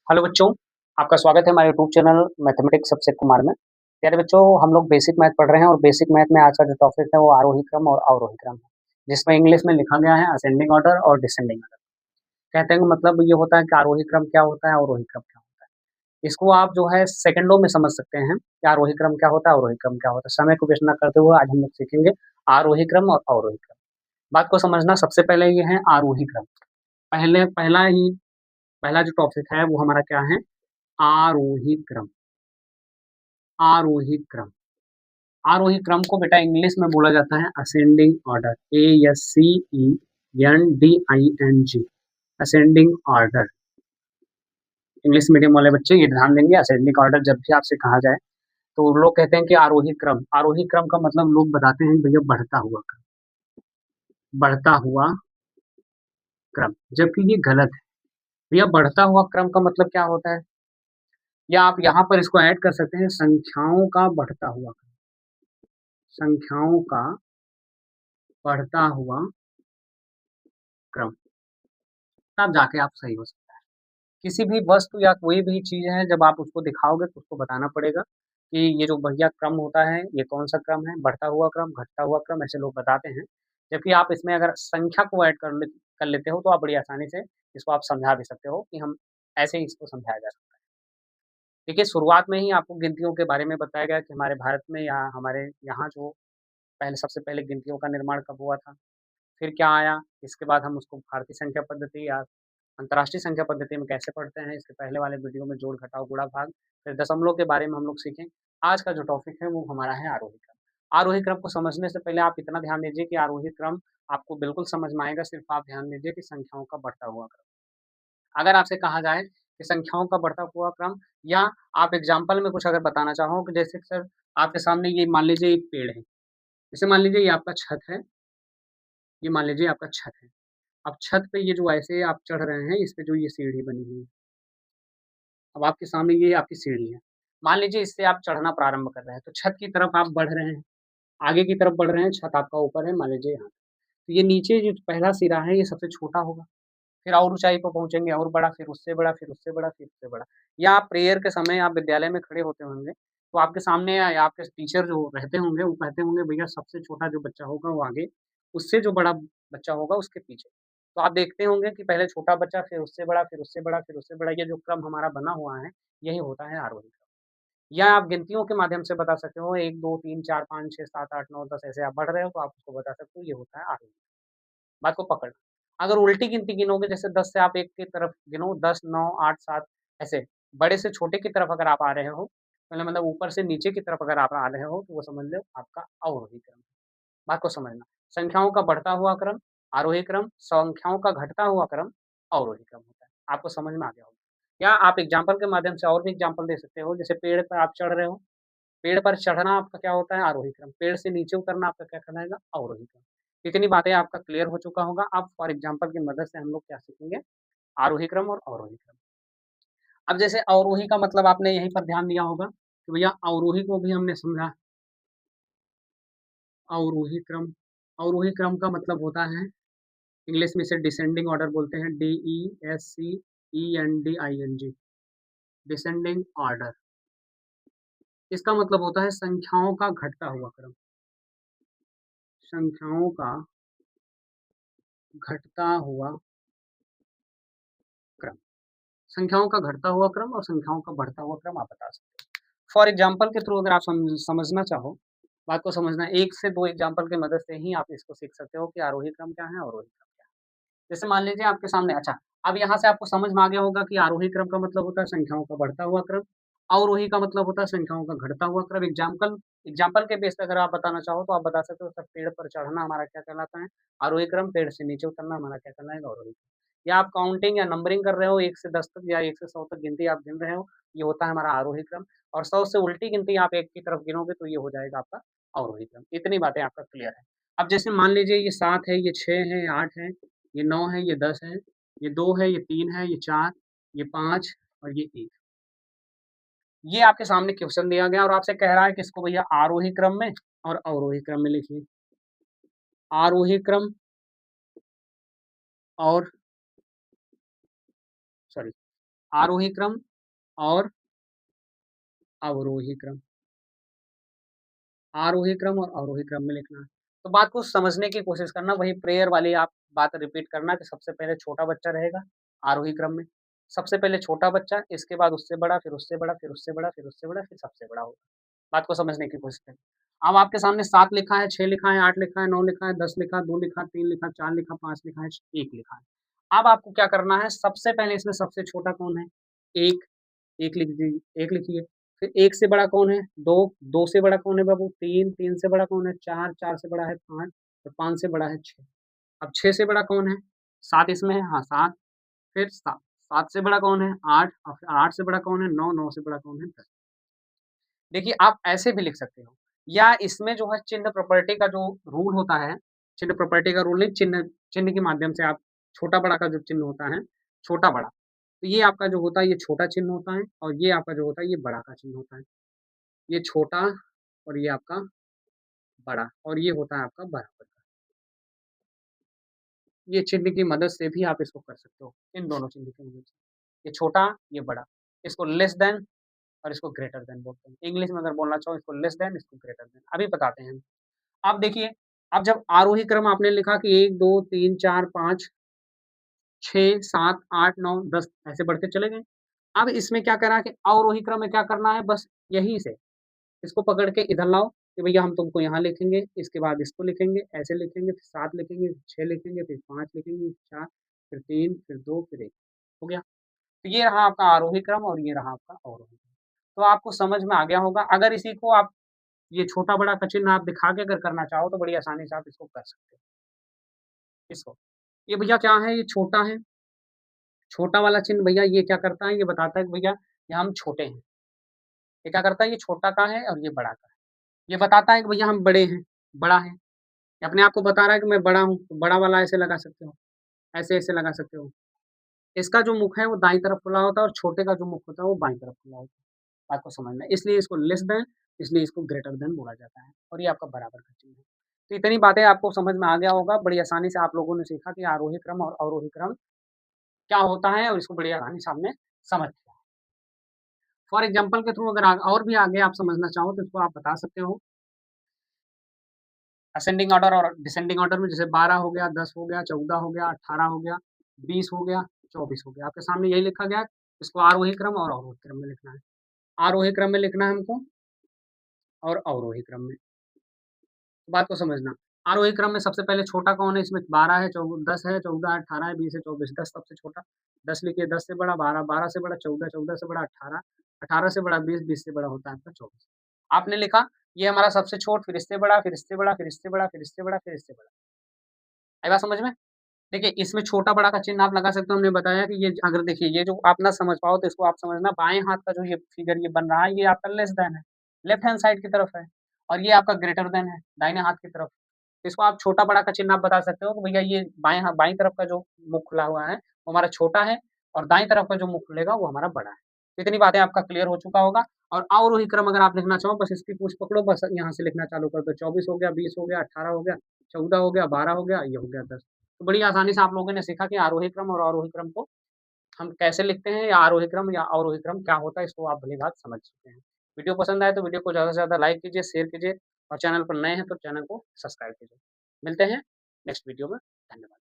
Hello बच्चों, आपका स्वागत है हमारे YouTube channel mathematics subject Kumar में। प्यारे बच्चों, हम लोग बेसिक मैथ पढ़ रहे हैं और बेसिक मैथ में आज का जो टॉपिक है वो आरोही क्रम और अवरोही क्रम है, जिसमें इंग्लिश में लिखा गया है असेंडिंग ऑर्डर और डिसेंडिंग ऑर्डर। कहते हैं कि मतलब ये होता है कि आरोही क्रम क्या होता है, अवरोही क्रम क्या होता है। इसको आप जो है सेकंडों में समझ सकते हैं कि आरोही क्रम क्या होता है, अवरोही क्रम क्या होता है। समय को वेस्ट न करते हुए आज हम लोग सीखेंगे आरोही क्रम और अवरोही क्रम। बात को समझना, सबसे पहले ये है आरोही क्रम। पहला जो टॉपिक है वो हमारा क्या है, आरोही क्रम। आरोही क्रम। आरोही क्रम को बेटा इंग्लिश में बोला जाता है ascending order, ASCENDING, ascending order. English medium वाले बच्चे ये ध्यान देंगे, असेंडिंग ऑर्डर जब भी आपसे कहा जाए तो लोग कहते हैं कि आरोही क्रम। आरोही क्रम का मतलब लोग बताते हैं भैया बढ़ता हुआ क्रम, बढ़ता हुआ क्रम, जबकि ये गलत है। भैया बढ़ता हुआ क्रम का मतलब क्या होता है, या आप यहाँ पर इसको ऐड कर सकते हैं संख्याओं का बढ़ता हुआ क्रम। संख्याओं का बढ़ता हुआ क्रम, तब जाके आप सही हो सकते हैं। किसी भी वस्तु या कोई भी चीज़ है, जब आप उसको दिखाओगे तो उसको बताना पड़ेगा कि ये जो भैया क्रम होता है ये कौन-सा क्रम है, बढ़ता हुआ क्रम, घटता हुआ क्रम, ऐसे लोग बताते हैं। जबकि आप इसमें अगर संख्या को ऐड कर लेते हो तो आप बड़ी आसानी से इसको आप समझा भी सकते हो कि हम ऐसे ही इसको समझाया जा सकता है। देखिए, शुरुआत में ही आपको गिनतियों के बारे में बताया गया कि हमारे भारत में या हमारे यहाँ जो पहले सबसे पहले गिनतियों का निर्माण कब हुआ था, फिर क्या आया, इसके बाद हम उसको भारतीय संख्या पद्धति या अंतर्राष्ट्रीय संख्या पद्धति में कैसे पढ़ते हैं, इसके पहले वाले वीडियो में जोड़, घटाव, गुणा, भाग, फिर दशमलव के बारे में हम लोग सीखें। आज का जो टॉपिक है वो हमारा है आरोही क्रम। आरोही क्रम को समझने से पहले आप इतना ध्यान दीजिए कि आरोही क्रम आपको बिल्कुल समझ में आएगा, सिर्फ आप ध्यान दीजिए कि संख्याओं का बढ़ता हुआ क्रम। अगर आपसे कहा जाए कि संख्याओं का बढ़ता हुआ क्रम, या आप एग्ज़ाम्पल में कुछ अगर बताना चाहो कि जैसे सर आपके सामने ये मान लीजिए एक पेड़ है, जैसे मान लीजिए ये आपका छत है, ये मान लीजिए आपका छत है। अब छत पे ये जो ऐसे आप चढ़ रहे हैं, इस पे जो ये सीढ़ी बनी हुई है। अब आपके सामने ये आपकी सीढ़ी है। मान लीजिए इससे आप चढ़ना प्रारंभ कर रहे हैं, तो छत की तरफ आप बढ़ रहे हैं, आगे की तरफ बढ़ रहे हैं, छत आपका ऊपर है, मान लीजिए यहाँ। तो ये नीचे जो पहला सिरा है, ये सबसे छोटा होगा, फिर और ऊँचाई पे पहुँचेंगे और बड़ा, फिर उससे बड़ा, फिर उससे बड़ा, फिर उससे बड़ा। या आप प्रेयर के समय आप विद्यालय में खड़े होते होंगे, तो आपके सामने या आपके टीचर जो रहते होंगे, वो कहते होंगे, "भैया सबसे छोटा जो बच्चा होगा वो आगे, उससे जो बड़ा बच्चा होगा उसके पीछे।" तो आप देखते होंगे कि पहले छोटा बच्चा, फिर उससे बड़ा, फिर उससे बड़ा, फिर उससे बड़ा, ये जो क्रम हमारा बना हुआ है, यही होता है आरोही क्रम। या आप गिनतियों के माध्यम से बता सकते हो, 1, 2, 3, 4, 5, 6, 7, 8, 9, 10 ऐसे आप बढ़ रहे हो, तो आप उसको बता सकते हो, ये होता है आरोही। बात को पकड़ना। अगर उल्टी गिनती गिनोगे, जैसे 10 से आप 1 की तरफ गिनो, 10, 9, 8, 7 ऐसे, बड़े से छोटे की तरफ अगर आप आ रहे हो, मतलब ऊपर से नीचे की तरफ अगर आप आ रहे हो, तो वो समझ लो आपका अवरोही क्रम है। बात को समझना, संख्याओं का बढ़ता हुआ क्रम आरोही क्रम, संख्याओं का घटता हुआ क्रम अवरोही क्रम होता है। आपको समझ में आ गया होगा। या आप एग्ज़ाम्पल के माध्यम से और भी एग्ज़ाम्पल दे सकते हो, जैसे पेड़ पर आप चढ़ रहे हो, पेड़ पर चढ़ना आपका क्या होता है, आरोही क्रम। पेड़ से नीचे उतरना आपका क्या कहलाएगा, अवरोही क्रम। इतनी बातें आपका क्लियर हो चुका होगा। अब फॉर एग्ज़ाम्पल की मदद से हम लोग क्या सीखेंगे, आरोही क्रम और अवरोही क्रम। अब जैसे अवरोही का मतलब आपने यहीं पर ध्यान दिया होगा कि भैया अवरोही को भी हमने समझा। अवरोही क्रम, अवरोही क्रम का मतलब होता है, इंग्लिश में इसे डिसेंडिंग ऑर्डर बोलते हैं, DESCENDING, डिसेंडिंग ऑर्डर। इसका मतलब होता है संख्याओं का घटता हुआ क्रम। संख्याओं का घटता हुआ क्रम। संख्याओं का घटता हुआ क्रम और संख्याओं का बढ़ता हुआ क्रम आप बता सकते हो। फॉर एग्ज़ाम्पल के थ्रू अगर आप समझना चाहो, बात को समझना, 1 से 2 एग्ज़ाम्पल की मदद से ही आप इसको सीख सकते हो कि आरोही क्रम क्या है, अवरोही क्रम क्या है। जैसे मान लीजिए आपके सामने, अच्छा, अब यहाँ से आपको समझ में आ गया होगा कि आरोही क्रम का मतलब होता है संख्याओं का बढ़ता हुआ क्रम, अवरोही का मतलब होता है संख्याओं का घटता हुआ क्रम। एग्ज़ाम्पल एग्ज़ाम्पल के बेस पे अगर आप बताना चाहो तो आप बता सकते हो, सर पेड़ पर चढ़ना हमारा क्या कहलाता है, आरोही क्रम, पेड़ से नीचे उतरना हमारा क्या कहलाएगा, अवरोही क्रम। या आप काउंटिंग या नंबरिंग कर रहे हो, 1 से 10 तक या 1 से 100 तक गिनती आप गिन रहे हो, ये होता है हमारा आरोही क्रम। और 100 से उल्टी गिनती आप 1 की तरफ गिनोगे तो ये हो जाएगा आपका अवरोही क्रम। इतनी बातें आपका क्लियर है। अब जैसे मान लीजिए ये 7 है, ये 6 है, ये 8 है, ये 9 है, ये 10 है, ये 2 है, ये 3 है, ये 4, ये 5 और ये 1। ये आपके सामने क्वेश्चन दिया गया और आपसे कह रहा है कि इसको भैया आरोही क्रम में और अवरोही क्रम में लिखिए। आरोही क्रम और सॉरी आरोही क्रम और अवरोही क्रम। आरोही क्रम और अवरोही क्रम में लिखना है। तो बात को समझने की कोशिश करना, वही प्रेयर वाली आप बात रिपीट करना कि सबसे पहले छोटा बच्चा रहेगा आरोही क्रम में। सबसे पहले छोटा बच्चा, इसके बाद उससे बड़ा, फिर उससे बड़ा, फिर उससे बड़ा, फिर उससे बड़ा, फिर सबसे बड़ा होगा। बात को समझने की कोशिश करें। अब आपके सामने 7 लिखा है, 6 लिखा है, 8 लिखा है, 9 लिखा है, 10 लिखा, 2 लिखा, 3 लिखा, 4 लिखा, 5 लिखा है, 1 लिखा है। अब आपको क्या करना है, सबसे पहले इसमें सबसे छोटा कौन है? 1, 1 लिख दीजिए, 1 लिखिए। फिर 1 से बड़ा कौन है? 2, 2 से बड़ा कौन है बाबू? 3, 3 से बड़ा कौन है? 4, 4 से बड़ा है 5, और 5 से बड़ा है 6। अब 6 से बड़ा कौन है? 7 इसमें है, हाँ 7, फिर 7, 7 से बड़ा कौन है? 8, और फिर 8 से बड़ा कौन है? 9, 9 से बड़ा कौन है? 10। देखिए, आप ऐसे भी लिख सकते हो, या इसमें जो है चिन्ह प्रॉपर्टी का जो रूल होता है, चिन्ह प्रॉपर्टी का रूल नहीं, चिन्ह चिन्ह के माध्यम से आप छोटा-बड़ा का जो चिन्ह होता है, छोटा-बड़ा, तो ये आपका जो होता है, ये छोटा चिन्ह होता है, और ये आपका जो होता है, ये बड़ा का चिन्ह होता है। ये छोटा और ये आपका बड़ा, और ये होता है आपका बराबर का। ये चिन्ह की मदद से भी आप इसको कर सकते हो, इन दोनों चिन्ह की मदद से। ये छोटा, ये बड़ा। इसको लेस देन और इसको ग्रेटर देन बोलते हैं। इंग्लिश में अगर बोलना चाहो, इसको लेस देन, इसको ग्रेटर देन। अभी बताते हैं हम। अब देखिए, अब जब आरोही क्रम आपने लिखा कि 1, 2, 3, 4, 5, 6, 7, 8, 9, 10 ऐसे बढ़ते चले गए। अब इसमें क्या करा कि अवरोही क्रम में क्या करना है, बस यहीं से इसको पकड़ के इधर लाओ कि भैया हम तुमको यहाँ लिखेंगे, इसके बाद इसको लिखेंगे, ऐसे लिखेंगे, फिर 7 लिखेंगे, फिर 6 लिखेंगे, फिर 5 लिखेंगे, 4, फिर 3, फिर 2, फिर 1, हो गया। तो ये रहा आपका आरोही क्रम और ये रहा आपका अवरोही क्रम। तो आपको समझ में आ गया होगा। अगर इसी को आप ये छोटा-बड़ा का चिन्ह आप दिखा के अगर करना चाहो तो बड़ी आसानी से आप इसको कर सकते हो, इसको। ये भैया क्या है, ये छोटा है, छोटा वाला चिन्ह भैया ये क्या करता है, ये बताता है कि भैया ये हम छोटे हैं। ये क्या करता है, ये छोटा का है और ये बड़ा का है। ये बताता है कि भैया हम बड़े हैं, बड़ा है। ये अपने आप को बता रहा है कि मैं बड़ा हूँ, तो बड़ा वाला ऐसे लगा सकते हो, ऐसे-ऐसे लगा सकते हो। इसका जो मुख है वो दाईं तरफ खुला होता है और छोटे का जो मुख होता है वो बाईं तरफ खुला होता है। बात को समझना है। इसलिए इसको लेस देन, इसलिए इसको ग्रेटर देन बोला जाता है, और ये आपका बराबर का चिन्ह है। तो इतनी बातें आपको समझ में आ गया होगा। बड़ी आसानी से आप लोगों ने सीखा कि आरोही क्रम और अवरोही क्रम क्या होता है, और इसको बड़ी आसानी से आपने समझ लिया। फॉर एग्ज़ाम्पल के थ्रू अगर और भी आगे आप समझना चाहो तो इसको आप बता सकते हो। असेंडिंग ऑर्डर और डिसेंडिंग ऑर्डर में जैसे 12 हो गया, 10 हो गया, 14 हो गया, 18 हो गया, 20 हो गया, 24 हो गया। आपके सामने यही लिखा गया है। इसको आरोही क्रम और अवरोही क्रम में लिखना है। आरोही क्रम में लिखना है हमको और अवरोही क्रम में। बात को समझना। आरोही क्रम में सबसे पहले छोटा कौन है? इसमें 12 है, 10 है, 14 है, 18 है, 20 है, 24। 10 सबसे छोटा। 10 लिखिए, 10 से बड़ा 12, 12 से बड़ा 14, 14 से बड़ा 18, 18 से बड़ा 20, 20 से बड़ा होता है आपका 24। आपने लिखा, ये हमारा सबसे छोट, फिर इससे बड़ा, फिर इससे बड़ा, फिर इससे बड़ा, फिर इससे बड़ा, फिर इससे बड़ा। आई बात समझ में? देखिए, इसमें छोटा-बड़ा का चिन्ह आप लगा सकते हो। हमने बताया कि ये अगर देखिए, ये जो आप ना समझ पाओ तो इसको आप समझना, बाएँ हाथ का जो ये फिगर ये बन रहा है, ये आपका लेस देन है, लेफ्ट हैंड साइड की तरफ है, और ये आपका ग्रेटर देन है, दाहिने हाथ की तरफ। इसको आप छोटा-बड़ा का चिन्ह आप बता सकते हो कि भैया ये बाईं तरफ का जो मुख खुला हुआ है, वो हमारा छोटा है, और दाईं तरफ का जो मुख खुलेगा वो हमारा बड़ा है। तो इतनी बातें आपका क्लियर हो चुका होगा। और अवरोही क्रम अगर आप लिखना चाहो, बस इसकी पूँछ पकड़ो, बस यहाँ से लिखना चालू कर दो। 24 हो गया, 20 हो गया, 18 हो गया, 14 हो गया, 12 हो गया, ये हो गया 10। तो बड़ी आसानी से आप लोगों ने सीखा कि आरोही क्रम और अवरोही क्रम को हम कैसे लिखते हैं, या आरोही क्रम या अवरोही क्रम क्या होता है, इसको आप भली-भाँति समझ चुके हैं। वीडियो पसंद आए तो वीडियो को ज़्यादा से ज़्यादा लाइक कीजिए, शेयर कीजिए, और चैनल पर नए हैं तो चैनल को सब्सक्राइब कीजिए। मिलते हैं नेक्स्ट वीडियो में। धन्यवाद।